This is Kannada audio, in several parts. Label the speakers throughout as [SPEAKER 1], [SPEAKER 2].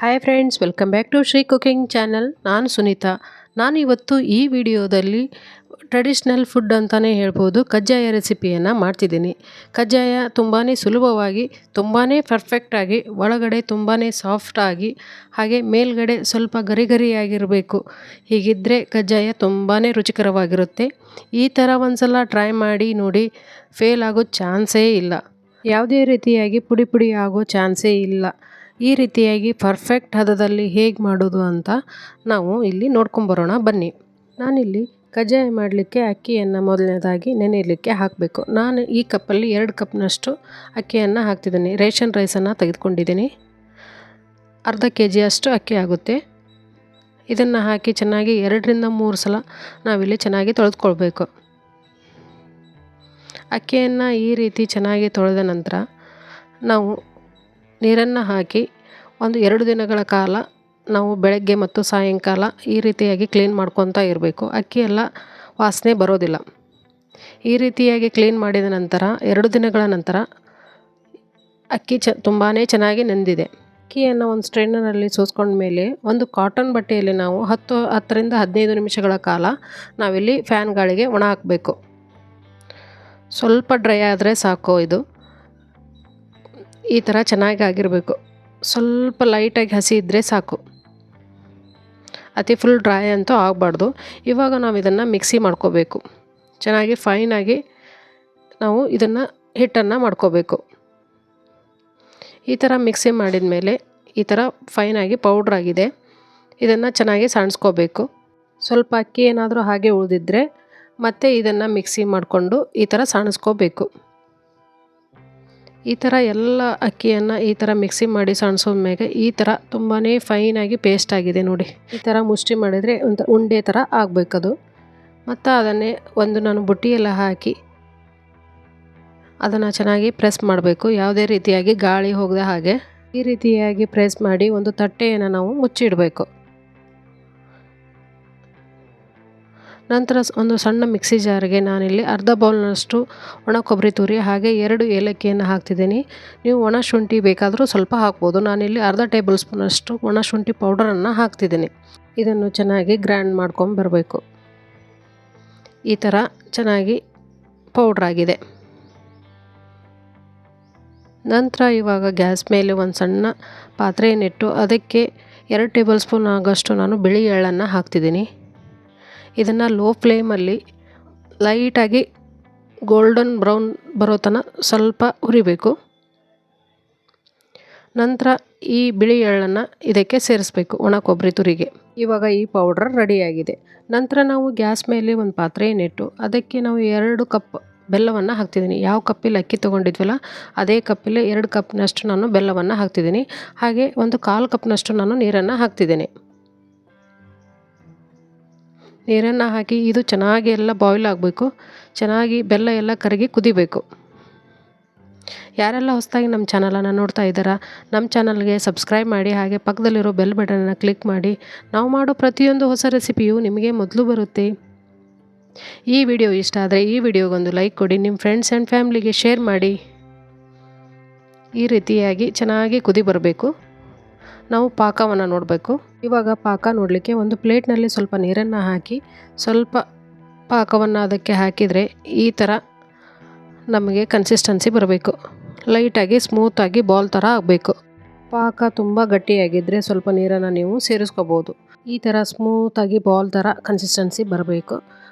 [SPEAKER 1] Hi friends, welcome back to Shri cooking channel. ನಾನು ಸುನೀತಾ. ನಾನು ಇವತ್ತು ಈ ವಿಡಿಯೋದಲ್ಲಿ ಟ್ರೆಡಿಷ್ನಲ್ ಫುಡ್ ಅಂತಲೇ ಹೇಳ್ಬೋದು, ಕಜ್ಜಾಯ ರೆಸಿಪಿಯನ್ನು ಮಾಡ್ತಿದ್ದೀನಿ. ಕಜ್ಜಾಯ ತುಂಬಾ ಸುಲಭವಾಗಿ, ತುಂಬಾ ಪರ್ಫೆಕ್ಟಾಗಿ, ಒಳಗಡೆ ತುಂಬಾ ಸಾಫ್ಟಾಗಿ, ಹಾಗೆ ಮೇಲ್ಗಡೆ ಸ್ವಲ್ಪ ಗರಿ ಗರಿಯಾಗಿರಬೇಕು. ಹೀಗಿದ್ದರೆ ಕಜ್ಜಾಯ ತುಂಬಾ ರುಚಿಕರವಾಗಿರುತ್ತೆ. ಈ ಥರ ಒಂದ್ಸಲ ಟ್ರೈ ಮಾಡಿ ನೋಡಿ, ಫೇಲ್ ಆಗೋ ಚಾನ್ಸೇ ಇಲ್ಲ. ಯಾವುದೇ ರೀತಿಯಾಗಿ ಪುಡಿ ಪುಡಿ ಆಗೋ ಚಾನ್ಸೇ ಇಲ್ಲ. ಈ ರೀತಿಯಾಗಿ ಪರ್ಫೆಕ್ಟ್ ಹದದಲ್ಲಿ ಹೇಗೆ ಮಾಡೋದು ಅಂತ ನಾವು ಇಲ್ಲಿ ನೋಡ್ಕೊಂಬರೋಣ ಬನ್ನಿ. ನಾನಿಲ್ಲಿ ಕಜ್ಜಾಯ ಮಾಡಲಿಕ್ಕೆ ಅಕ್ಕಿಯನ್ನು ಮೊದಲನೇದಾಗಿ ನೆನೆಯಲಿಕ್ಕೆ ಹಾಕಬೇಕು. ನಾನು ಈ ಕಪ್ಪಲ್ಲಿ 2 ಕಪ್ನಷ್ಟು ಅಕ್ಕಿಯನ್ನು ಹಾಕ್ತಿದ್ದೀನಿ. ರೇಷನ್ ರೈಸನ್ನು ತೆಗೆದುಕೊಂಡಿದ್ದೀನಿ. ಅರ್ಧ kg ಅಷ್ಟು ಅಕ್ಕಿ ಆಗುತ್ತೆ. ಇದನ್ನು ಹಾಕಿ ಚೆನ್ನಾಗಿ 2 ರಿಂದ 3 ಸಲ ನಾವಿಲ್ಲಿ ಚೆನ್ನಾಗಿ ತೊಳೆದುಕೊಳ್ಬೇಕು. ಅಕ್ಕಿಯನ್ನು ಈ ರೀತಿ ಚೆನ್ನಾಗಿ ತೊಳೆದ ನಂತರ ನಾವು ನೀರನ್ನು ಹಾಕಿ ಒಂದು 2 ದಿನಗಳ ಕಾಲ ನಾವು ಬೆಳಗ್ಗೆ ಮತ್ತು ಸಾಯಂಕಾಲ ಈ ರೀತಿಯಾಗಿ ಕ್ಲೀನ್ ಮಾಡ್ಕೊತಾ ಇರಬೇಕು. ಅಕ್ಕಿ ಎಲ್ಲ ವಾಸನೆ ಬರೋದಿಲ್ಲ. ಈ ರೀತಿಯಾಗಿ ಕ್ಲೀನ್ ಮಾಡಿದ ನಂತರ 2 ದಿನಗಳ ನಂತರ ಅಕ್ಕಿ ತುಂಬಾ ಚೆನ್ನಾಗಿ ನೆಂದಿದೆ. ಅಕ್ಕಿಯನ್ನು ಒಂದು ಸ್ಟ್ರೈನರಲ್ಲಿ ಸೋಸ್ಕೊಂಡ ಮೇಲೆ ಒಂದು ಕಾಟನ್ ಬಟ್ಟೆಯಲ್ಲಿ ನಾವು 10 ರಿಂದ 15 ನಿಮಿಷಗಳ ಕಾಲ ನಾವಿಲ್ಲಿ ಫ್ಯಾನ್ ಗಾಳಿಗೆ ಒಣ ಹಾಕಬೇಕು. ಸ್ವಲ್ಪ ಡ್ರೈ ಆದರೆ ಸಾಕು. ಇದು ಈ ಥರ ಚೆನ್ನಾಗಿ ಆಗಿರಬೇಕು. ಸ್ವಲ್ಪ ಲೈಟಾಗಿ ಹಸಿ ಇದ್ದರೆ ಸಾಕು, ಅತಿ ಫುಲ್ ಡ್ರೈ ಅಂತೂ ಆಗಬಾರ್ದು. ಇವಾಗ ನಾವು ಇದನ್ನು ಮಿಕ್ಸಿ ಮಾಡ್ಕೋಬೇಕು. ಚೆನ್ನಾಗಿ ಫೈನಾಗಿ ನಾವು ಇದನ್ನು ಹಿಟ್ಟನ್ನು ಮಾಡ್ಕೋಬೇಕು. ಈ ಥರ ಮಿಕ್ಸಿ ಮಾಡಿದ ಮೇಲೆ ಈ ಥರ ಫೈನಾಗಿ ಪೌಡ್ರಾಗಿದೆ. ಇದನ್ನು ಚೆನ್ನಾಗಿ ಸಾಣಿಸ್ಕೋಬೇಕು. ಸ್ವಲ್ಪ ಅಕ್ಕಿ ಏನಾದರೂ ಹಾಗೆ ಉಳಿದಿದ್ದರೆ ಮತ್ತೆ ಇದನ್ನು ಮಿಕ್ಸಿ ಮಾಡಿಕೊಂಡು ಈ ಥರ ಸಾಣಿಸ್ಕೋಬೇಕು. ಈ ಥರ ಎಲ್ಲ ಅಕ್ಕಿಯನ್ನು ಈ ಥರ ಮಿಕ್ಸಿ ಮಾಡಿ ಸಣ್ಸೋದ್ಮೇಲೆ ಈ ಥರ ತುಂಬಾ ಫೈನಾಗಿ ಪೇಸ್ಟ್ ಆಗಿದೆ ನೋಡಿ. ಈ ಥರ ಮುಷ್ಟಿ ಮಾಡಿದರೆ ಒಂದು ಉಂಡೆ ಥರ ಆಗಬೇಕದು. ಮತ್ತು ಅದನ್ನೇ ನಾನು ಬುಟ್ಟಿಯೆಲ್ಲ ಹಾಕಿ ಅದನ್ನು ಚೆನ್ನಾಗಿ ಪ್ರೆಸ್ ಮಾಡಬೇಕು. ಯಾವುದೇ ರೀತಿಯಾಗಿ ಗಾಳಿ ಹೋಗದ ಹಾಗೆ ಈ ರೀತಿಯಾಗಿ ಪ್ರೆಸ್ ಮಾಡಿ ಒಂದು ತಟ್ಟೆಯನ್ನು ನಾವು ಮುಚ್ಚಿಡಬೇಕು. ನಂತರ ಒಂದು ಸಣ್ಣ ಮಿಕ್ಸಿ ಜಾರಿಗೆ ನಾನಿಲ್ಲಿ ಅರ್ಧ ಬೌಲ್ನಷ್ಟು ಒಣ ಕೊಬ್ಬರಿ ತುರಿ ಹಾಗೆ 2 ಏಲಕ್ಕಿಯನ್ನು ಹಾಕ್ತಿದ್ದೀನಿ. ನೀವು ಒಣ ಶುಂಠಿ ಬೇಕಾದರೂ ಸ್ವಲ್ಪ ಹಾಕ್ಬೋದು. ನಾನಿಲ್ಲಿ ಅರ್ಧ ಟೇಬಲ್ ಸ್ಪೂನಷ್ಟು ಒಣ ಶುಂಠಿ ಪೌಡರನ್ನು ಹಾಕ್ತಿದ್ದೀನಿ. ಇದನ್ನು ಚೆನ್ನಾಗಿ ಗ್ರೈಂಡ್ ಮಾಡ್ಕೊಂಡು ಬರಬೇಕು. ಈ ಥರ ಚೆನ್ನಾಗಿ ಪೌಡ್ರಾಗಿದೆ. ನಂತರ ಇವಾಗ ಗ್ಯಾಸ್ ಮೇಲೆ ಒಂದು ಸಣ್ಣ ಪಾತ್ರೆಯನ್ನಿಟ್ಟು ಅದಕ್ಕೆ 2 ಟೇಬಲ್ ಸ್ಪೂನ್ ಆಗೋಷ್ಟು ನಾನು ಬಿಳಿ ಎಳ್ಳನ್ನು ಹಾಕ್ತಿದ್ದೀನಿ. ಇದನ್ನು ಲೋ ಫ್ಲೇಮಲ್ಲಿ ಲೈಟಾಗಿ ಗೋಲ್ಡನ್ ಬ್ರೌನ್ ಬರೋ ತನಕ ಸ್ವಲ್ಪ ಹುರಿಬೇಕು. ನಂತರ ಈ ಬಿಳಿ ಎಳ್ಳನ್ನು ಇದಕ್ಕೆ ಸೇರಿಸ್ಬೇಕು, ಒಣ ಕೊಬ್ಬರಿ ತುರಿಗೆ. ಇವಾಗ ಈ ಪೌಡ್ರ್ ರೆಡಿಯಾಗಿದೆ. ನಂತರ ನಾವು ಗ್ಯಾಸ್ ಮೇಲೆ ಒಂದು ಪಾತ್ರೆಯನ್ನಿಟ್ಟು ಅದಕ್ಕೆ ನಾವು 2 ಕಪ್ ಬೆಲ್ಲವನ್ನು ಹಾಕ್ತಿದ್ದೀನಿ. ಯಾವ ಕಪ್ಪಲ್ಲಿ ಅಕ್ಕಿ ತೊಗೊಂಡಿದ್ವಲ್ಲ ಅದೇ ಕಪ್ಪಲ್ಲಿ 2 ಕಪ್ನಷ್ಟು ನಾನು ಬೆಲ್ಲವನ್ನು ಹಾಕ್ತಿದ್ದೀನಿ. ಹಾಗೆ ಒಂದು 1/4 ಕಪ್ನಷ್ಟು ನಾನು ನೀರನ್ನು ಹಾಕ್ತಿದ್ದೀನಿ. ನೀರನ್ನು ಹಾಕಿ ಇದು ಚೆನ್ನಾಗಿ ಎಲ್ಲ ಬಾಯ್ಲ್ ಆಗಬೇಕು. ಚೆನ್ನಾಗಿ ಬೆಲ್ಲ ಎಲ್ಲ ಕರಗಿ ಕುದಿಬೇಕು. ಯಾರೆಲ್ಲ ಹೊಸದಾಗಿ ನಮ್ಮ ಚಾನಲನ್ನು ನೋಡ್ತಾ ಇದ್ದಾರಾ, ನಮ್ಮ ಚಾನಲ್ಗೆ ಸಬ್ಸ್ಕ್ರೈಬ್ ಮಾಡಿ ಹಾಗೆ ಪಕ್ಕದಲ್ಲಿರೋ ಬೆಲ್ ಬಟನನ್ನು ಕ್ಲಿಕ್ ಮಾಡಿ. ನಾವು ಮಾಡೋ ಪ್ರತಿಯೊಂದು ಹೊಸ ರೆಸಿಪಿಯು ನಿಮಗೆ ಮೊದಲು ಬರುತ್ತೆ. ಈ ವಿಡಿಯೋ ಇಷ್ಟ ಆದರೆ ಈ ವಿಡಿಯೋಗೊಂದು ಲೈಕ್ ಕೊಡಿ. ನಿಮ್ಮ ಫ್ರೆಂಡ್ಸ್ ಆ್ಯಂಡ್ ಫ್ಯಾಮ್ಲಿಗೆ ಶೇರ್ ಮಾಡಿ. ಈ ರೀತಿಯಾಗಿ ಚೆನ್ನಾಗಿ ಕುದಿ ಬರಬೇಕು. ನಾವು ಪಾಕವನ್ನು ನೋಡಬೇಕು. ಇವಾಗ ಪಾಕ ನೋಡಲಿಕ್ಕೆ ಒಂದು ಪ್ಲೇಟ್ನಲ್ಲಿ ಸ್ವಲ್ಪ ನೀರನ್ನು ಹಾಕಿ ಸ್ವಲ್ಪ ಪಾಕವನ್ನು ಅದಕ್ಕೆ ಹಾಕಿದರೆ ಈ ಥರ ನಮಗೆ ಕನ್ಸಿಸ್ಟೆನ್ಸಿ ಬರಬೇಕು. ಲೈಟಾಗಿ ಸ್ಮೂತಾಗಿ ಬಾಲ್ ಥರ ಆಗಬೇಕು. ಪಾಕ ತುಂಬ ಗಟ್ಟಿಯಾಗಿದ್ದರೆ ಸ್ವಲ್ಪ ನೀರನ್ನು ನೀವು ಸೇರಿಸ್ಕೋಬೋದು. ಈ ಥರ ಸ್ಮೂತಾಗಿ ಬಾಲ್ ಥರ ಕನ್ಸಿಸ್ಟೆನ್ಸಿ ಬರಬೇಕು.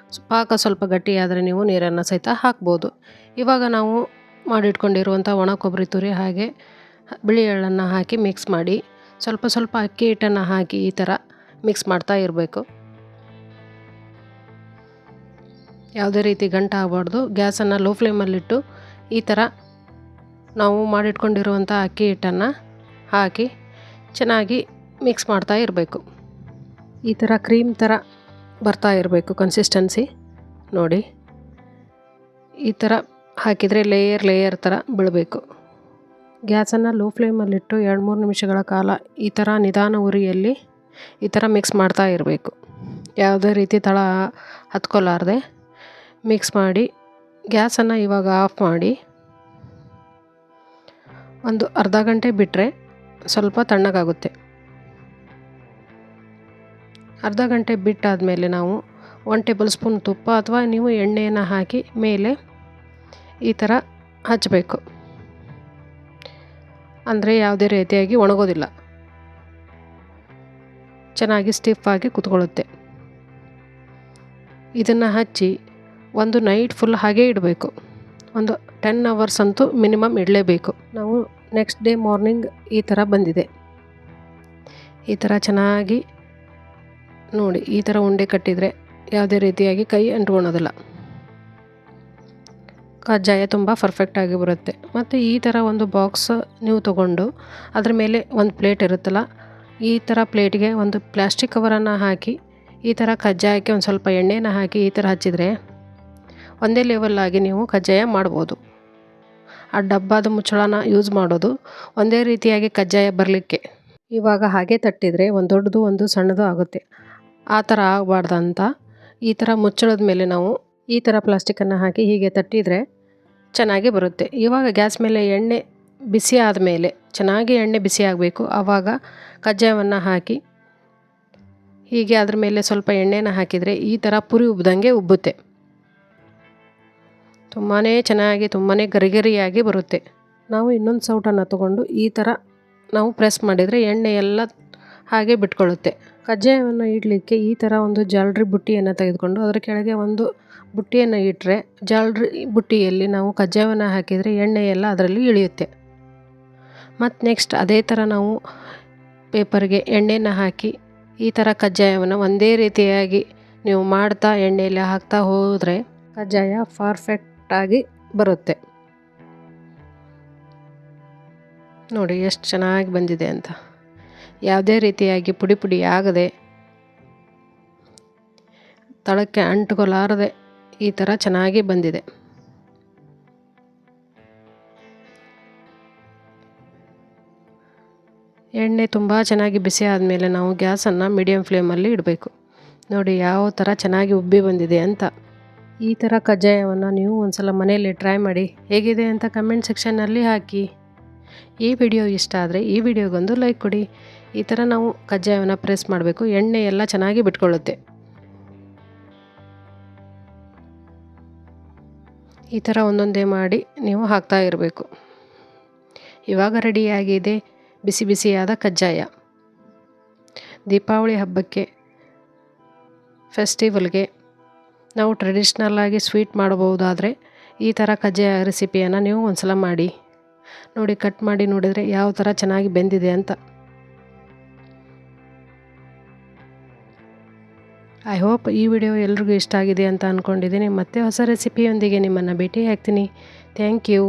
[SPEAKER 1] ಪಾಕ ಸ್ವಲ್ಪ ಗಟ್ಟಿಯಾದರೆ ನೀವು ನೀರನ್ನು ಸಹಿತ ಹಾಕ್ಬೋದು. ಇವಾಗ ನಾವು ಮಾಡಿಟ್ಕೊಂಡಿರುವಂಥ ಒಣ ಕೊಬ್ಬರಿ ತುರಿ ಹಾಗೆ ಬಿಳಿ ಎಳ್ಳನ್ನು ಹಾಕಿ ಮಿಕ್ಸ್ ಮಾಡಿ ಸ್ವಲ್ಪ ಸ್ವಲ್ಪ ಅಕ್ಕಿ ಹಿಟ್ಟನ್ನು ಹಾಕಿ ಈ ಥರ ಮಿಕ್ಸ್ ಮಾಡ್ತಾ ಇರಬೇಕು. ಯಾವುದೇ ರೀತಿ ಗಂಟು ಆಗಬಾರ್ದು. ಗ್ಯಾಸನ್ನು ಲೋ ಫ್ಲೇಮಲ್ಲಿಟ್ಟು ಈ ಥರ ನಾವು ಮಾಡಿಟ್ಕೊಂಡಿರುವಂಥ ಅಕ್ಕಿ ಹಿಟ್ಟನ್ನು ಹಾಕಿ ಚೆನ್ನಾಗಿ ಮಿಕ್ಸ್ ಮಾಡ್ತಾ ಇರಬೇಕು. ಈ ಥರ ಕ್ರೀಮ್ ಥರ ಬರ್ತಾ ಇರಬೇಕು ಕನ್ಸಿಸ್ಟೆನ್ಸಿ ನೋಡಿ. ಈ ಥರ ಹಾಕಿದರೆ ಲೇಯರ್ ಥರ ಬೀಳಬೇಕು. ಗ್ಯಾಸನ್ನು ಲೋ ಫ್ಲೇಮಲ್ಲಿಟ್ಟು 2-3 ನಿಮಿಷಗಳ ಕಾಲ ಈ ಥರ ನಿಧಾನ ಉರಿಯಲ್ಲಿ ಈ ಥರ ಮಿಕ್ಸ್ ಮಾಡ್ತಾ ಇರಬೇಕು. ಯಾವುದೇ ರೀತಿ ತಳ ಹತ್ಕೊಲಾರ್ದೆ ಮಿಕ್ಸ್ ಮಾಡಿ ಗ್ಯಾಸನ್ನು ಇವಾಗ ಆಫ್ ಮಾಡಿ ಒಂದು ಅರ್ಧ ಗಂಟೆ ಬಿಟ್ಟರೆ ಸ್ವಲ್ಪ ತಣ್ಣಗಾಗುತ್ತೆ. ಅರ್ಧ ಗಂಟೆ ಬಿಟ್ಟಾದಮೇಲೆ ನಾವು 1 ಟೇಬಲ್ ಸ್ಪೂನ್ ತುಪ್ಪ ಅಥವಾ ನೀವು ಎಣ್ಣೆಯನ್ನು ಹಾಕಿ ಮೇಲೆ ಈ ಥರ ಹಚ್ಚಬೇಕು. ಅಂದರೆ ಯಾವುದೇ ರೀತಿಯಾಗಿ ಒಣಗೋದಿಲ್ಲ, ಚೆನ್ನಾಗಿ ಸ್ಟಿಫ್ ಆಗಿ ಕೂತ್ಕೊಳ್ಳುತ್ತೆ. ಇದನ್ನು ಹಚ್ಚಿ ಒಂದು ನೈಟ್ ಫುಲ್ ಹಾಗೇ ಇಡಬೇಕು. ಒಂದು 10 ಅವರ್ಸ್ ಅಂತೂ ಮಿನಿಮಮ್ ಇಡಲೇಬೇಕು. ನಾವು ನೆಕ್ಸ್ಟ್ ಡೇ ಮಾರ್ನಿಂಗ್ ಈ ಥರ ಬಂದಿದೆ. ಈ ಥರ ಚೆನ್ನಾಗಿ ನೋಡಿ, ಈ ಥರ ಉಂಡೆ ಕಟ್ಟಿದರೆ ಯಾವುದೇ ರೀತಿಯಾಗಿ ಕೈ ಅಂಟ್ಕೊಳೋದಿಲ್ಲ. ಕಜ್ಜಾಯ ತುಂಬ ಪರ್ಫೆಕ್ಟಾಗಿ ಬರುತ್ತೆ. ಮತ್ತು ಈ ಥರ ಒಂದು ಬಾಕ್ಸ್ ನೀವು ತೊಗೊಂಡು ಅದ್ರ ಮೇಲೆ ಒಂದು ಪ್ಲೇಟ್ ಇರುತ್ತಲ್ಲ, ಈ ಥರ ಪ್ಲೇಟ್ಗೆ ಒಂದು ಪ್ಲಾಸ್ಟಿಕ್ ಕವರನ್ನು ಹಾಕಿ ಈ ಥರ ಕಜ್ಜಾಯಕ್ಕೆ ಒಂದು ಸ್ವಲ್ಪ ಎಣ್ಣೆನ ಹಾಕಿ ಈ ಥರ ಹಚ್ಚಿದರೆ ಒಂದೇ ಲೆವೆಲ್ಲಾಗಿ ನೀವು ಕಜ್ಜಾಯ ಮಾಡ್ಬೋದು. ಆ ಡಬ್ಬದ ಮುಚ್ಚಳನ ಯೂಸ್ ಮಾಡೋದು ಒಂದೇ ರೀತಿಯಾಗಿ ಕಜ್ಜಾಯ ಬರಲಿಕ್ಕೆ. ಇವಾಗ ಹಾಗೆ ತಟ್ಟಿದರೆ ಒಂದು ದೊಡ್ಡದು ಒಂದು ಸಣ್ಣದು ಆಗುತ್ತೆ. ಆ ಥರ ಆಗಬಾರ್ದಂತ ಈ ಥರ ಮುಚ್ಚಳದ ಮೇಲೆ ನಾವು ಈ ಥರ ಪ್ಲಾಸ್ಟಿಕ್ಕನ್ನು ಹಾಕಿ ಹೀಗೆ ತಟ್ಟಿದರೆ ಚೆನ್ನಾಗಿ ಬರುತ್ತೆ. ಇವಾಗ ಗ್ಯಾಸ್ ಮೇಲೆ ಎಣ್ಣೆ ಬಿಸಿ ಆದಮೇಲೆ ಚೆನ್ನಾಗಿ ಎಣ್ಣೆ ಬಿಸಿ ಆಗಬೇಕು. ಆವಾಗ ಕಜ್ಜಾಯವನ್ನು ಹಾಕಿ ಹೀಗೆ ಅದ್ರ ಮೇಲೆ ಸ್ವಲ್ಪ ಎಣ್ಣೆನ ಹಾಕಿದರೆ ಈ ಥರ ಪುರಿ ಉಬ್ಬಿದಂಗೆ ಉಬ್ಬುತ್ತೆ. ತುಂಬಾ ಚೆನ್ನಾಗಿ ತುಂಬಾ ಗರಿಗರಿಯಾಗಿ ಬರುತ್ತೆ. ನಾವು ಇನ್ನೊಂದು ಸೌಟನ್ನು ತೊಗೊಂಡು ಈ ಥರ ನಾವು ಪ್ರೆಸ್ ಮಾಡಿದರೆ ಎಣ್ಣೆ ಎಲ್ಲ ಹಾಗೆ ಬಿಟ್ಕೊಳ್ಳುತ್ತೆ. ಕಜ್ಜಾಯವನ್ನು ಇಡಲಿಕ್ಕೆ ಈ ಥರ ಒಂದು ಜಾಲರಿ ಬುಟ್ಟಿಯನ್ನು ತೆಗೆದುಕೊಂಡು ಅದರ ಕೆಳಗೆ ಒಂದು ಬುಟ್ಟಿಯನ್ನು ಇಟ್ಟರೆ ಜಾಲರಿ ಬುಟ್ಟಿಯಲ್ಲಿ ನಾವು ಕಜ್ಜಾಯವನ್ನು ಹಾಕಿದರೆ ಎಣ್ಣೆ ಎಲ್ಲ ಅದರಲ್ಲಿ ಇಳಿಯುತ್ತೆ. ಮತ್ತು ನೆಕ್ಸ್ಟ್ ಅದೇ ಥರ ನಾವು ಪೇಪರ್ಗೆ ಎಣ್ಣೆನ ಹಾಕಿ ಈ ಥರ ಕಜ್ಜಾಯವನ್ನು ಒಂದೇ ರೀತಿಯಾಗಿ ನೀವು ಮಾಡ್ತಾ ಎಣ್ಣೆಯಲ್ಲಿ ಹಾಕ್ತಾ ಹೋದರೆ ಕಜ್ಜಾಯ ಪರ್ಫೆಕ್ಟಾಗಿ ಬರುತ್ತೆ. ನೋಡಿ ಎಷ್ಟು ಚೆನ್ನಾಗಿ ಬಂದಿದೆ ಅಂತ. ಯಾವುದೇ ರೀತಿಯಾಗಿ ಪುಡಿ ಪುಡಿ ಆಗದೆ ತಳಕ್ಕೆ ಅಂಟ್ಕೊಲಾರದೆ ಈ ಥರ ಚೆನ್ನಾಗಿ ಬಂದಿದೆ. ಎಣ್ಣೆ ತುಂಬ ಚೆನ್ನಾಗಿ ಬಿಸಿ ಆದಮೇಲೆ ನಾವು ಗ್ಯಾಸನ್ನು ಮೀಡಿಯಮ್ ಫ್ಲೇಮಲ್ಲಿ ಇಡಬೇಕು. ನೋಡಿ ಯಾವ ಥರ ಚೆನ್ನಾಗಿ ಉಬ್ಬಿ ಬಂದಿದೆ ಅಂತ. ಈ ಥರ ಕಜ್ಜಾಯವನ್ನು ನೀವು ಒಂದ್ಸಲ ಮನೆಯಲ್ಲಿ ಟ್ರೈ ಮಾಡಿ, ಹೇಗಿದೆ ಅಂತ ಕಮೆಂಟ್ ಸೆಕ್ಷನ್ನಲ್ಲಿ ಹಾಕಿ. ಈ ವಿಡಿಯೋ ಇಷ್ಟ ಆದರೆ ಈ ವಿಡಿಯೋಗೊಂದು ಲೈಕ್ ಕೊಡಿ. ಈ ಥರ ನಾವು ಕಜ್ಜಾಯವನ್ನು ಪ್ರೆಸ್ ಮಾಡಬೇಕು, ಎಣ್ಣೆ ಎಲ್ಲ ಚೆನ್ನಾಗಿ ಬಿಟ್ಕೊಳ್ಳುತ್ತೆ. ಈ ಥರ ಒಂದೊಂದೇ ಮಾಡಿ ನೀವು ಹಾಕ್ತಾ ಇರಬೇಕು. ಇವಾಗ ರೆಡಿಯಾಗಿದೆ ಬಿಸಿ ಬಿಸಿಯಾದ ಕಜ್ಜಾಯ. ದೀಪಾವಳಿ ಹಬ್ಬಕ್ಕೆ, ಫೆಸ್ಟಿವಲ್ಗೆ ನಾವು ಟ್ರೆಡಿಷ್ನಲ್ಲಾಗಿ ಸ್ವೀಟ್ ಮಾಡಬಹುದಾದರೆ ಈ ಥರ ಕಜ್ಜಾಯ ರೆಸಿಪಿಯನ್ನು ನೀವು ಒಂದ್ಸಲ ಮಾಡಿ ನೋಡಿ. ಕಟ್ ಮಾಡಿ ನೋಡಿದರೆ ಯಾವ ಥರ ಚೆನ್ನಾಗಿ ಬೆಂದಿದೆ ಅಂತ. ಐ ಹೋಪ್ ಈ ವಿಡಿಯೋ ಎಲ್ರಿಗೂ ಇಷ್ಟ ಆಗಿದೆ ಅಂತ ಅಂದ್ಕೊಂಡಿದ್ದೀನಿ. ಮತ್ತೆ ಹೊಸ ರೆಸಿಪಿಯೊಂದಿಗೆ ನಿಮ್ಮನ್ನು ಭೇಟಿ ಆಗ್ತೀನಿ. Thank you.